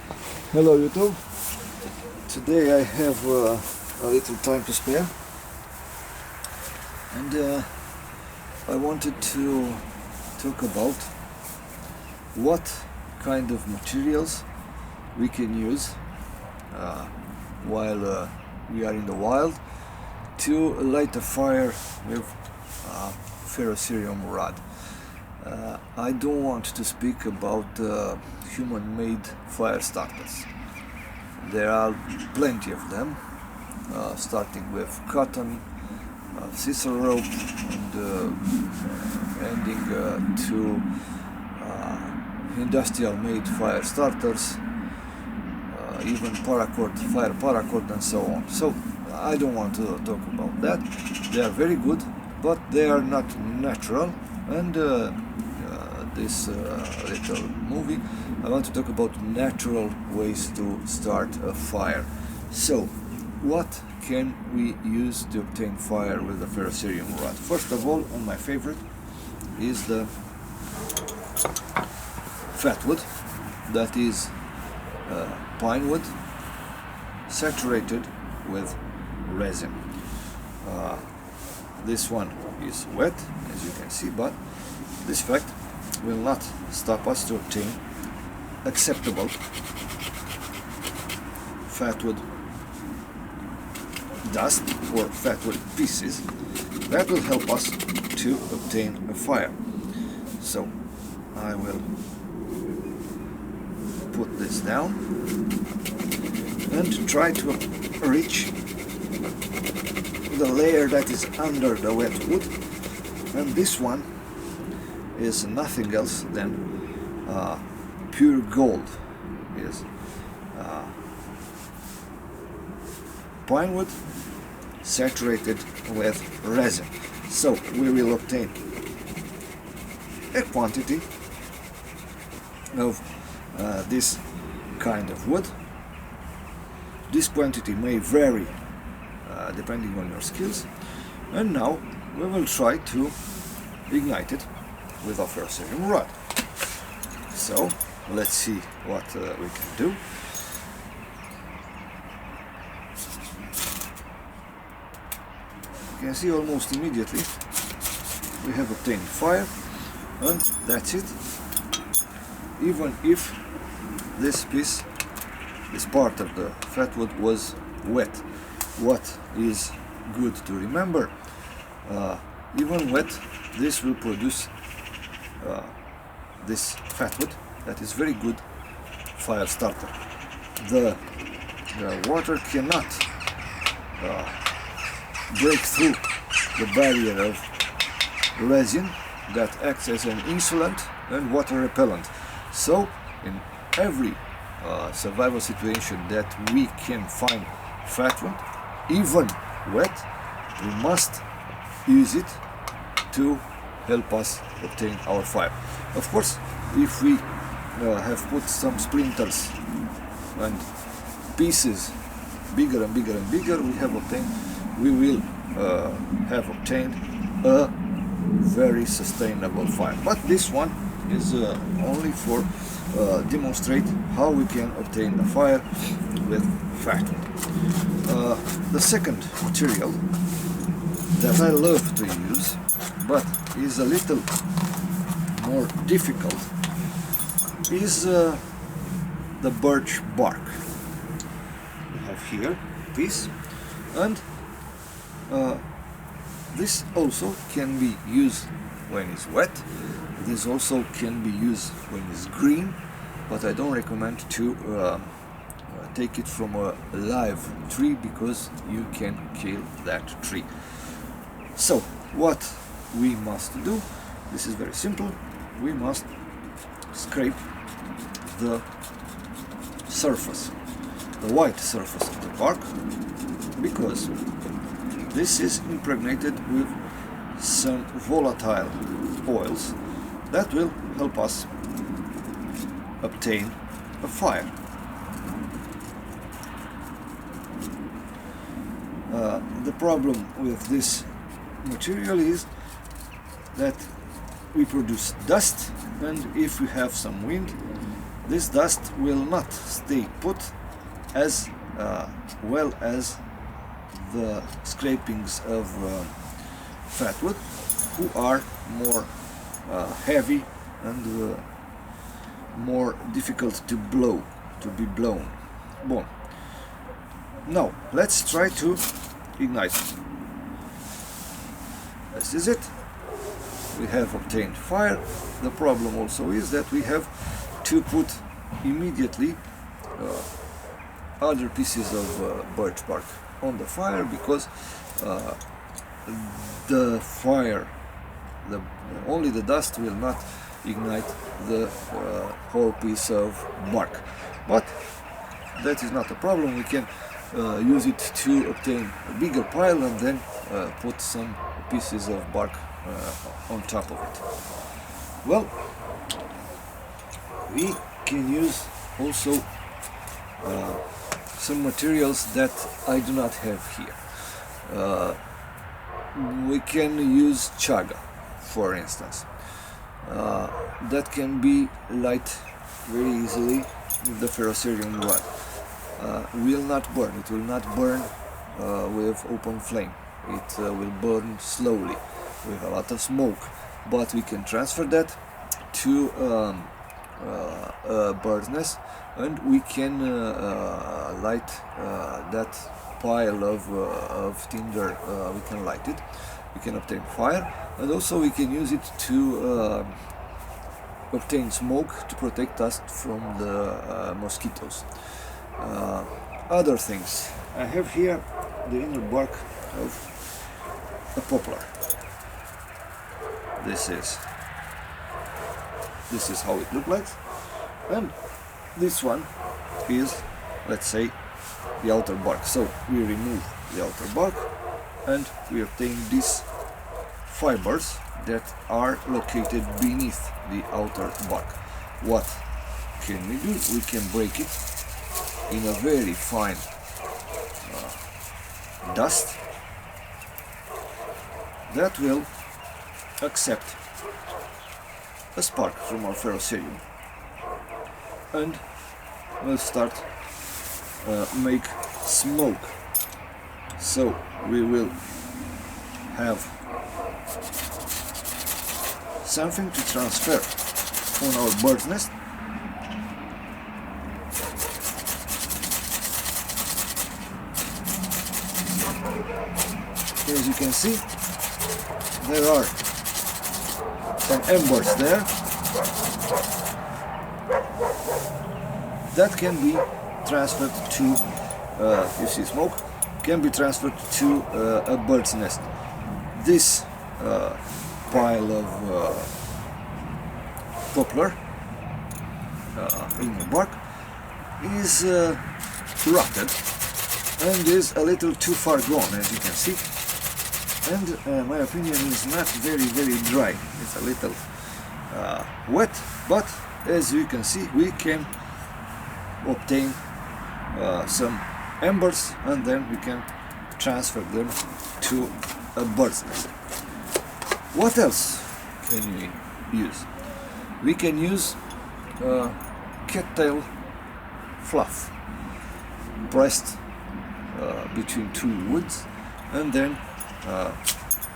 Hello YouTube. Today I have a little time to spare, and I wanted to talk about what kind of materials we can use while we are in the wild to light a fire with ferrocerium rod. I don't want to speak about human-made fire starters. There are plenty of them, starting with cotton, sisal rope, and ending to industrial-made fire starters, even paracord, fire paracord, and so on. So I don't want to talk about that. They are very good, but they are not natural. And this little movie, I want to talk about natural ways to start a fire. So, what can we use to obtain fire with the ferrocerium rod? First of all, and my favorite, is the fat wood, that is pine wood saturated with resin. This one is wet, as you can see, but this fact will not stop us to obtain acceptable fatwood dust or fatwood pieces that will help us to obtain a fire. So I will put this down and try to reach the layer that is under the wet wood, and this one is nothing else than pure gold. Is pine wood saturated with resin. So we will obtain a quantity of this kind of wood. This quantity may vary depending on your skills, and now we will try to ignite it with a ferrocerium rod. So let's see what we can do. You can see almost immediately we have obtained fire, and that's it. Even if this piece, this part of the fat wood was wet. What is good to remember, even wet, this will produce this fat wood that is very good fire starter. The water cannot break through the barrier of resin that acts as an insulant and water repellent. So in every survival situation that we can find fat wood, even wet, we must use it to help us obtain our fire. Of course, if we have put some splinters and pieces bigger and bigger and bigger, we will have obtained a very sustainable fire. But this one is only for demonstrate how we can obtain a fire with fat wood. The second material that I love to use, but is a little more difficult, is the birch bark. We have here a piece, and this also can be used when it's wet. This also can be used when it's green, but I don't recommend to take it from a live tree, because you can kill that tree. So what we must do, this is very simple. We must scrape the surface, the white surface of the bark, because this is impregnated with some volatile oils that will help us obtain a fire. The problem with this material is that we produce dust, and if we have some wind, this dust will not stay put as well as the scrapings of fat wood, who are more heavy and more difficult to be blown. Boom. Now let's try to ignite it. This is it. We have obtained fire. The problem also is that we have to put immediately other pieces of birch bark on the fire, because the fire, only the dust will not ignite the whole piece of bark. But that is not a problem. We can use it to obtain a bigger pile and then put some pieces of bark on top of it. Well, we can use also some materials that I do not have here. We can use chaga, for instance. That can be light very easily with the ferrocerium rod. Will not burn. It will not burn with open flame. It will burn slowly with a lot of smoke, but we can transfer that to a bird's nest, and we can light that pile of tinder. We can light it, we can obtain fire, and also we can use it to obtain smoke to protect us from the mosquitoes. Other things, I have here the inner bark of a poplar. This is how it looks like, and this one is, let's say, the outer bark. So we remove the outer bark and we obtain these fibers that are located beneath the outer bark. What can we do? We can break it in a very fine dust that will accept a spark from our ferrocerium and will start make smoke. So we will have something to transfer on our bird's nest. As you can see, there are some embers there that can be transferred to, you see smoke, can be transferred to a bird's nest. This pile of poplar in the bark is rotted and is a little too far gone, as you can see, and my opinion is not very dry. It's a little wet, but as you can see, we can obtain some embers and then we can transfer them to a bird's nest. What else can we use? We can use cattail fluff pressed between two woods and then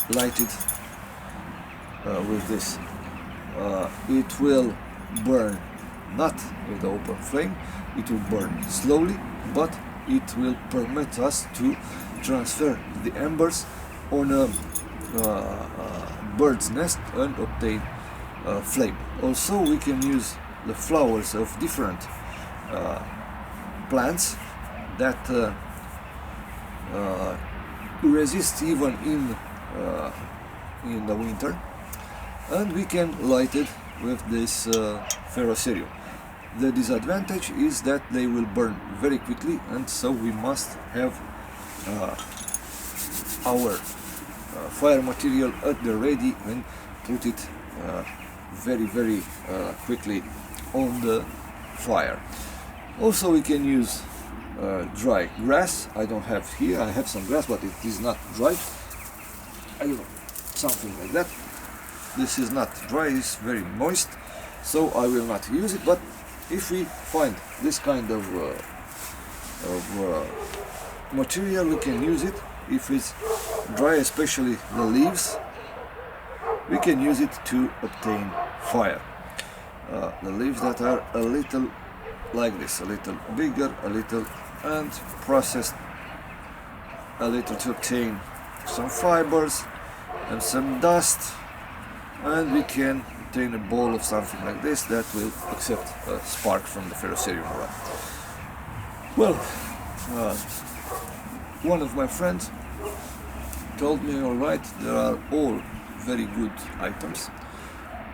lighted with this. It will burn not with the open flame, it will burn slowly, but it will permit us to transfer the embers on a bird's nest and obtain flame. Also, we can use the flowers of different plants that resist even in the winter, and we can light it with this ferrocerium. The disadvantage is that they will burn very quickly, and so we must have our fire material at the ready and put it very quickly on the fire. Also, we can use dry grass. I don't have here, I have some grass, but it is not dry. I don't know, something like that. This is not dry, it's very moist, so I will not use it, but if we find this kind of material, we can use it. If it's dry, especially the leaves, we can use it to obtain fire. The leaves that are a little like this, a little bigger, a little, and processed a little to obtain some fibers and some dust, and we can obtain a ball of something like this that will accept a spark from the ferrocerium rod. Well, one of my friends told me, alright, there are all very good items,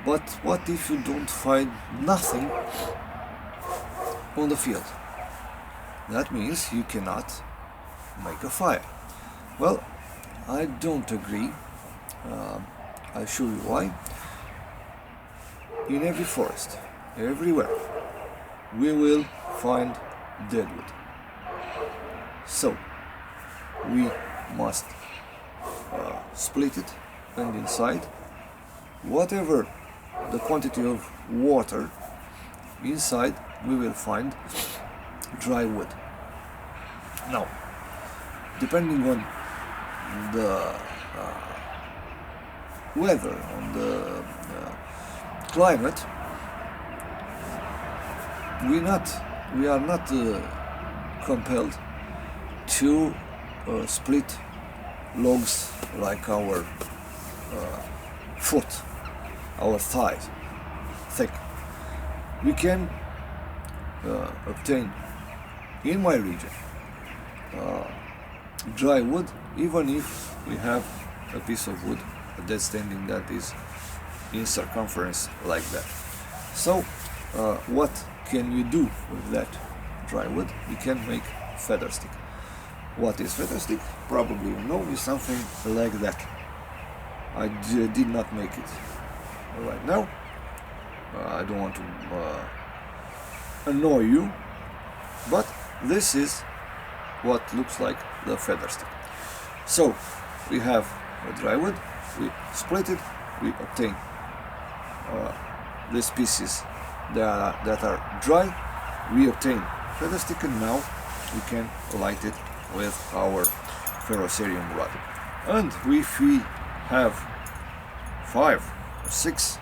but what if you don't find nothing on the field? That means you cannot make a fire. Well, I don't agree. I'll show you why. In every forest, everywhere, we will find deadwood. So, we must split it, and inside, whatever the quantity of water, inside we will find dry wood. Now, depending on the weather, on the climate, we are not compelled to split logs like our foot, our thighs thick. We can obtain in my region dry wood, even if we have a piece of wood, a dead standing that is in circumference like that. So what can you do with that dry wood? You can make feather stick. What is feather stick? Probably you know, is something like that. I did not make it right now. I don't want to annoy you, but this is what looks like the feather stick. So we have a dry wood, we split it, we obtain these pieces that are dry, we obtain feather stick, and now we can light it with our ferrocerium rod. And if we have 5 or 6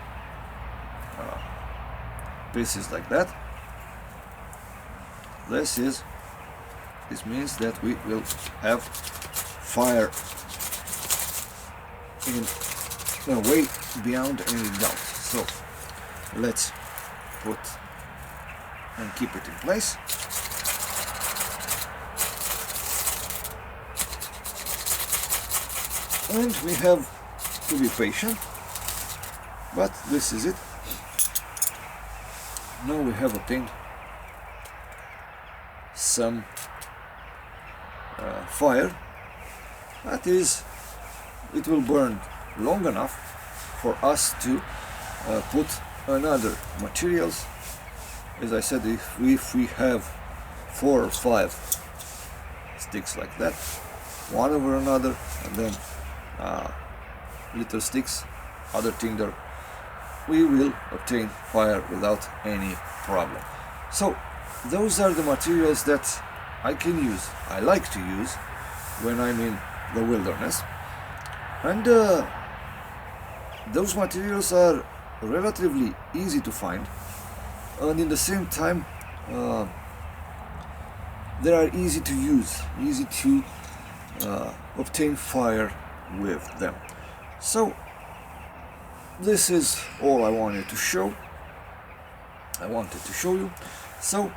pieces like that, this means that we will have fire in a way beyond any doubt. So let's put and keep it in place. And we have to be patient, but this is it. Now we have obtained some fire. That is, it will burn long enough for us to put another materials. As I said, if we have 4 or 5 sticks like that, one over another, and then little sticks, other tinder, we will obtain fire without any problem. So those are the materials that I can use, I like to use when I'm in the wilderness, and those materials are relatively easy to find, and in the same time they are easy to use, easy to obtain fire with them. So this is all I wanted to show. I wanted to show you. So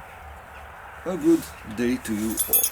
a good day to you all.